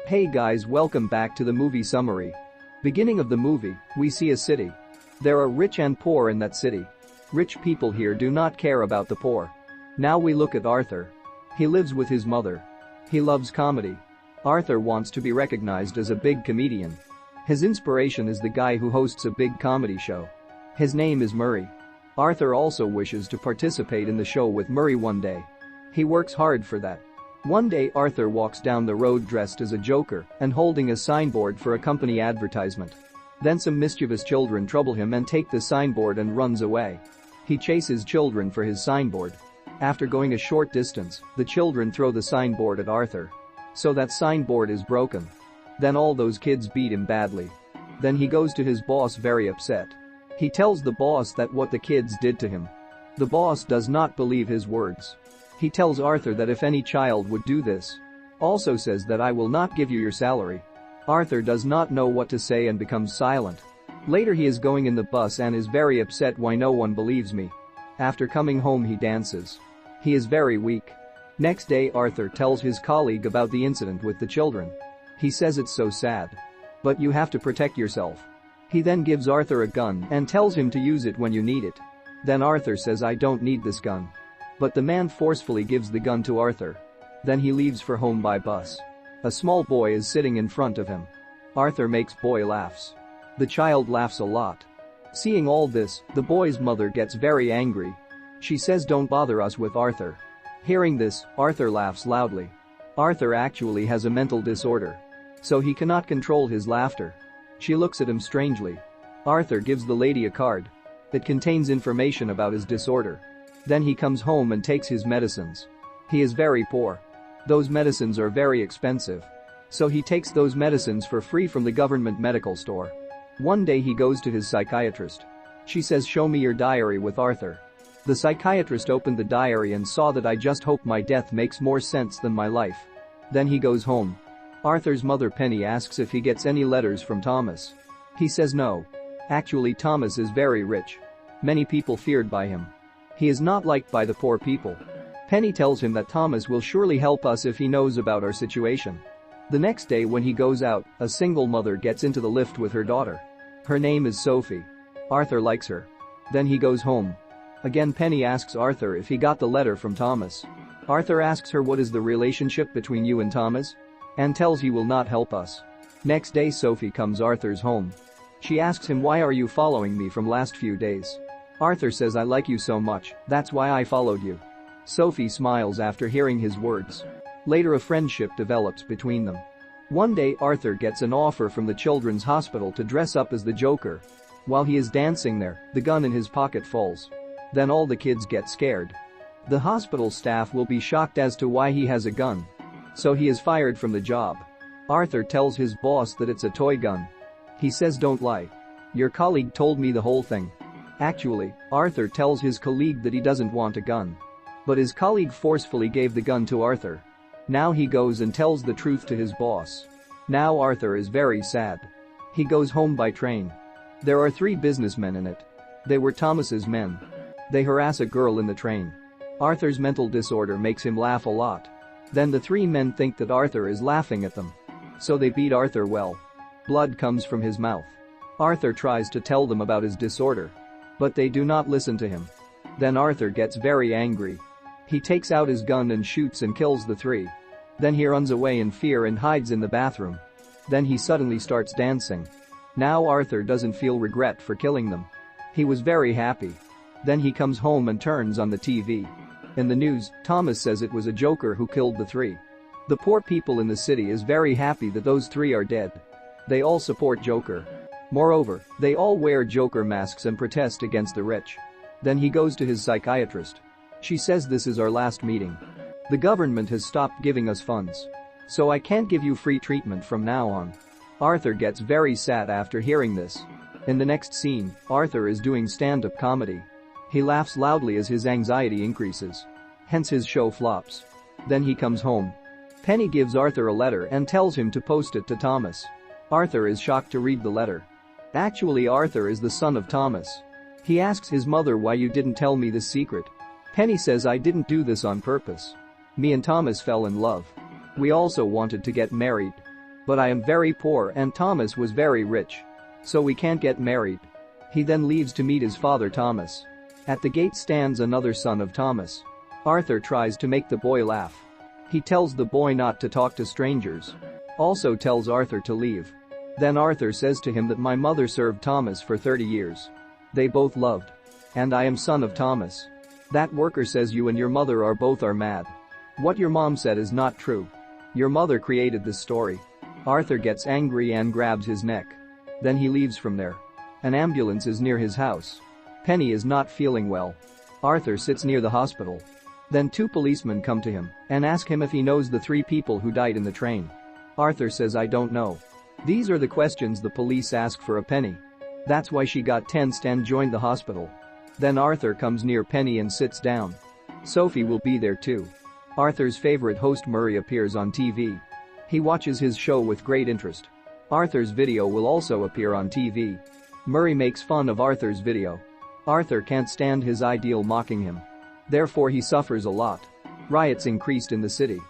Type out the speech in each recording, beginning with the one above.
Hey guys, welcome back to the movie summary. Beginning of the movie, we see a city. There are rich and poor in that city. Rich people here do not care about the poor. Now we look at Arthur. He lives with his mother. He loves comedy. Arthur wants to be recognized as a big comedian. His inspiration is the guy who hosts a big comedy show. His name is Murray. Arthur also wishes to participate in the show with Murray one day. He works hard for that. One day Arthur walks down the road dressed as a joker and holding a signboard for a company advertisement. Then some mischievous children trouble him and take the signboard and runs away. He chases children for his signboard. After going a short distance, the children throw the signboard at Arthur. So that signboard is broken. Then all those kids beat him badly. Then he goes to his boss very upset. He tells the boss that what the kids did to him. The boss does not believe his words. He tells Arthur that if any child would do this. Also says that I will not give you your salary. Arthur does not know what to say and becomes silent. Later he is going in the bus and is very upset why no one believes me. After coming home he dances. He is very weak. Next day Arthur tells his colleague about the incident with the children. He says it's so sad. But you have to protect yourself. He then gives Arthur a gun and tells him to use it when you need it. Then Arthur says I don't need this gun. But the man forcefully gives the gun to Arthur. Then he leaves for home by bus. A small boy is sitting in front of him. Arthur makes boy laughs. The child laughs a lot. Seeing all this, the boy's mother gets very angry. She says don't bother us with Arthur. Hearing this, Arthur laughs loudly. Arthur actually has a mental disorder. So he cannot control his laughter. She looks at him strangely. Arthur gives the lady a card. It contains information about his disorder. Then he comes home and takes his medicines. He is very poor. Those medicines are very expensive. So he takes those medicines for free from the government medical store. One day he goes to his psychiatrist. She says show me your diary with Arthur. The psychiatrist opened the diary and saw that I just hope my death makes more sense than my life. Then he goes home. Arthur's mother Penny asks if he gets any letters from Thomas. He says no. Actually Thomas is very rich. Many people feared by him. He is not liked by the poor people. Penny tells him that Thomas will surely help us if he knows about our situation. The next day when he goes out, a single mother gets into the lift with her daughter. Her name is Sophie. Arthur likes her. Then he goes home. Again Penny asks Arthur if he got the letter from Thomas. Arthur asks her what is the relationship between you and Thomas? And tells he will not help us. Next day Sophie comes Arthur's home. She asks him why are you following me from last few days? Arthur says I like you so much, that's why I followed you. Sophie smiles after hearing his words. Later a friendship develops between them. One day Arthur gets an offer from the children's hospital to dress up as the Joker. While he is dancing there, the gun in his pocket falls. Then all the kids get scared. The hospital staff will be shocked as to why he has a gun. So he is fired from the job. Arthur tells his boss that it's a toy gun. He says don't lie. Your colleague told me the whole thing. Actually, Arthur tells his colleague that he doesn't want a gun. But his colleague forcefully gave the gun to Arthur. Now he goes and tells the truth to his boss. Now Arthur is very sad. He goes home by train. There are 3 businessmen in it. They were Thomas's men. They harass a girl in the train. Arthur's mental disorder makes him laugh a lot. Then the 3 men think that Arthur is laughing at them. So they beat Arthur well. Blood comes from his mouth. Arthur tries to tell them about his disorder. But they do not listen to him. Then Arthur gets very angry. He takes out his gun and shoots and kills the 3. Then he runs away in fear and hides in the bathroom. Then he suddenly starts dancing. Now Arthur doesn't feel regret for killing them. He was very happy. Then he comes home and turns on the TV. In the news, Thomas says it was a Joker who killed the 3. The poor people in the city is very happy that those 3 are dead. They all support Joker. Moreover, they all wear Joker masks and protest against the rich. Then he goes to his psychiatrist. She says this is our last meeting. The government has stopped giving us funds. So I can't give you free treatment from now on. Arthur gets very sad after hearing this. In the next scene, Arthur is doing stand-up comedy. He laughs loudly as his anxiety increases. Hence his show flops. Then he comes home. Penny gives Arthur a letter and tells him to post it to Thomas. Arthur is shocked to read the letter. Actually Arthur is the son of Thomas. He asks his mother why you didn't tell me this secret. Penny says I didn't do this on purpose. Me and Thomas fell in love. We also wanted to get married. But I am very poor and Thomas was very rich. So we can't get married. He then leaves to meet his father Thomas. At the gate stands another son of Thomas. Arthur tries to make the boy laugh. He tells the boy not to talk to strangers. Also tells Arthur to leave. Then Arthur says to him that my mother served Thomas for 30 years. They both loved. And I am son of Thomas. That worker says you and your mother are both mad. What your mom said is not true. Your mother created this story. Arthur gets angry and grabs his neck. Then he leaves from there. An ambulance is near his house. Penny is not feeling well. Arthur sits near the hospital. Then 2 policemen come to him and ask him if he knows the 3 people who died in the train. Arthur says I don't know. These are the questions the police ask for a Penny. That's why she got tensed and joined the hospital. Then Arthur comes near Penny and sits down. Sophie will be there too. Arthur's favorite host Murray appears on TV. He watches his show with great interest. Arthur's video will also appear on TV. Murray makes fun of Arthur's video. Arthur can't stand his ideal mocking him. Therefore he suffers a lot. Riots increased in the city.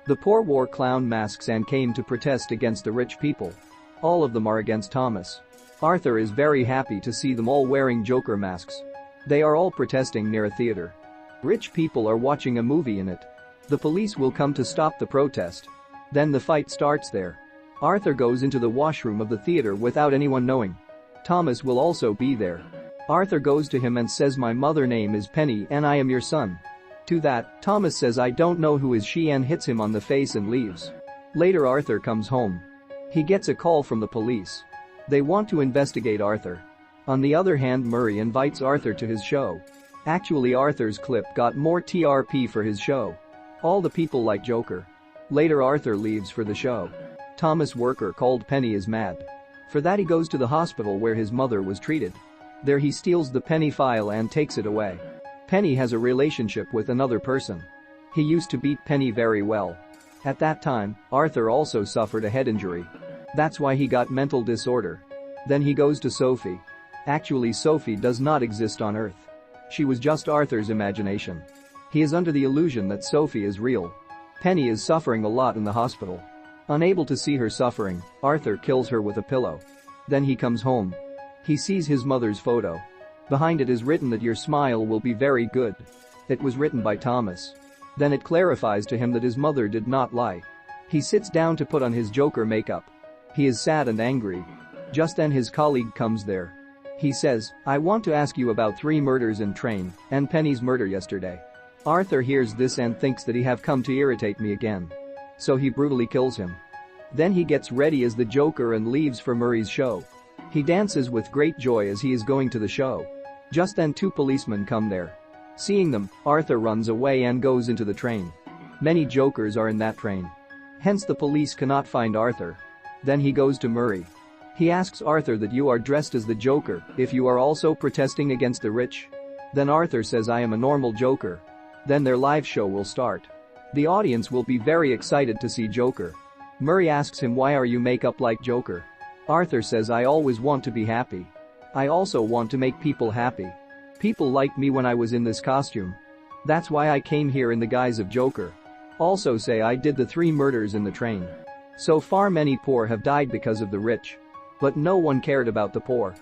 The poor wore clown masks and came to protest against the rich people. All of them are against Thomas. Arthur is very happy to see them all wearing Joker masks. They are all protesting near a theater. Rich people are watching a movie in it. The police will come to stop the protest. Then the fight starts there. Arthur goes into the washroom of the theater without anyone knowing. Thomas will also be there. Arthur goes to him and says my mother name is Penny and I am your son. To that, Thomas says I don't know who is she and hits him on the face and leaves. Later Arthur comes home. He gets a call from the police. They want to investigate Arthur. On the other hand, Murray invites Arthur to his show. Actually, Arthur's clip got more TRP for his show. All the people like Joker. Later Arthur leaves for the show. Thomas worker called Penny is mad. For that he goes to the hospital where his mother was treated. There he steals the Penny file and takes it away. Penny has a relationship with another person. He used to beat Penny very well. At that time, Arthur also suffered a head injury. That's why he got mental disorder. Then he goes to Sophie. Actually, Sophie does not exist on Earth. She was just Arthur's imagination. He is under the illusion that Sophie is real. Penny is suffering a lot in the hospital. Unable to see her suffering, Arthur kills her with a pillow. Then he comes home. He sees his mother's photo. Behind it is written that your smile will be very good. It was written by Thomas. Then it clarifies to him that his mother did not lie. He sits down to put on his Joker makeup. He is sad and angry. Just then his colleague comes there. He says, I want to ask you about 3 murders in train and Penny's murder yesterday. Arthur hears this and thinks that he have come to irritate me again. So he brutally kills him. Then he gets ready as the Joker and leaves for Murray's show. He dances with great joy as he is going to the show. Just then 2 policemen come there. Seeing them, Arthur runs away and goes into the train. Many Jokers are in that train. Hence the police cannot find Arthur. Then he goes to Murray. He asks Arthur that you are dressed as the Joker if you are also protesting against the rich. Then Arthur says I am a normal Joker. Then their live show will start. The audience will be very excited to see Joker. Murray asks him why are you make up like Joker? Arthur says I always want to be happy. I also want to make people happy. People liked me when I was in this costume. That's why I came here in the guise of Joker. Also say I did the 3 murders in the train. So far many poor have died because of the rich. But no one cared about the poor.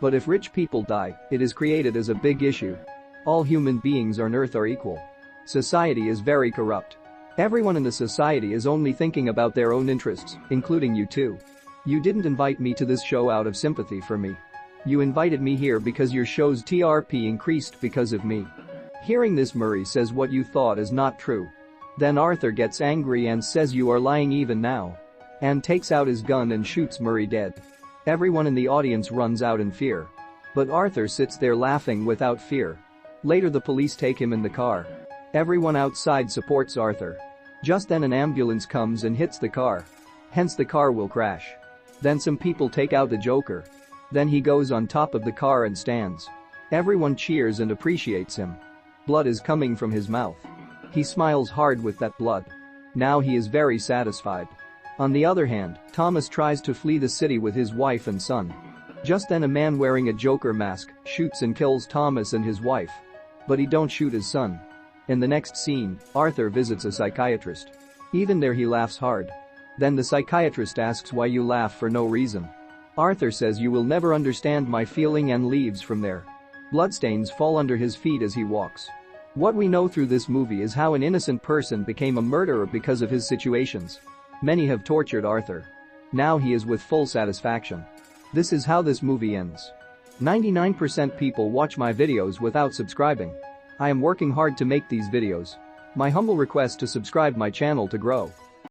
But if rich people die, it is created as a big issue. All human beings on earth are equal. Society is very corrupt. Everyone in the society is only thinking about their own interests, including you too. You didn't invite me to this show out of sympathy for me. You invited me here because your show's TRP increased because of me. Hearing this, Murray says what you thought is not true. Then Arthur gets angry and says you are lying even now. And takes out his gun and shoots Murray dead. Everyone in the audience runs out in fear. But Arthur sits there laughing without fear. Later the police take him in the car. Everyone outside supports Arthur. Just then an ambulance comes and hits the car. Hence the car will crash. Then some people take out the Joker. Then he goes on top of the car and stands. Everyone cheers and appreciates him. Blood is coming from his mouth. He smiles hard with that blood. Now he is very satisfied. On the other hand, Thomas tries to flee the city with his wife and son. Just then a man wearing a Joker mask shoots and kills Thomas and his wife. But he don't shoot his son. In the next scene, Arthur visits a psychiatrist. Even there he laughs hard. Then the psychiatrist asks why you laugh for no reason. Arthur says you will never understand my feeling and leaves from there. Bloodstains fall under his feet as he walks. What we know through this movie is how an innocent person became a murderer because of his situations. Many have tortured Arthur. Now he is with full satisfaction. This is how this movie ends. 99% people watch my videos without subscribing. I am working hard to make these videos. My humble request to subscribe my channel to grow.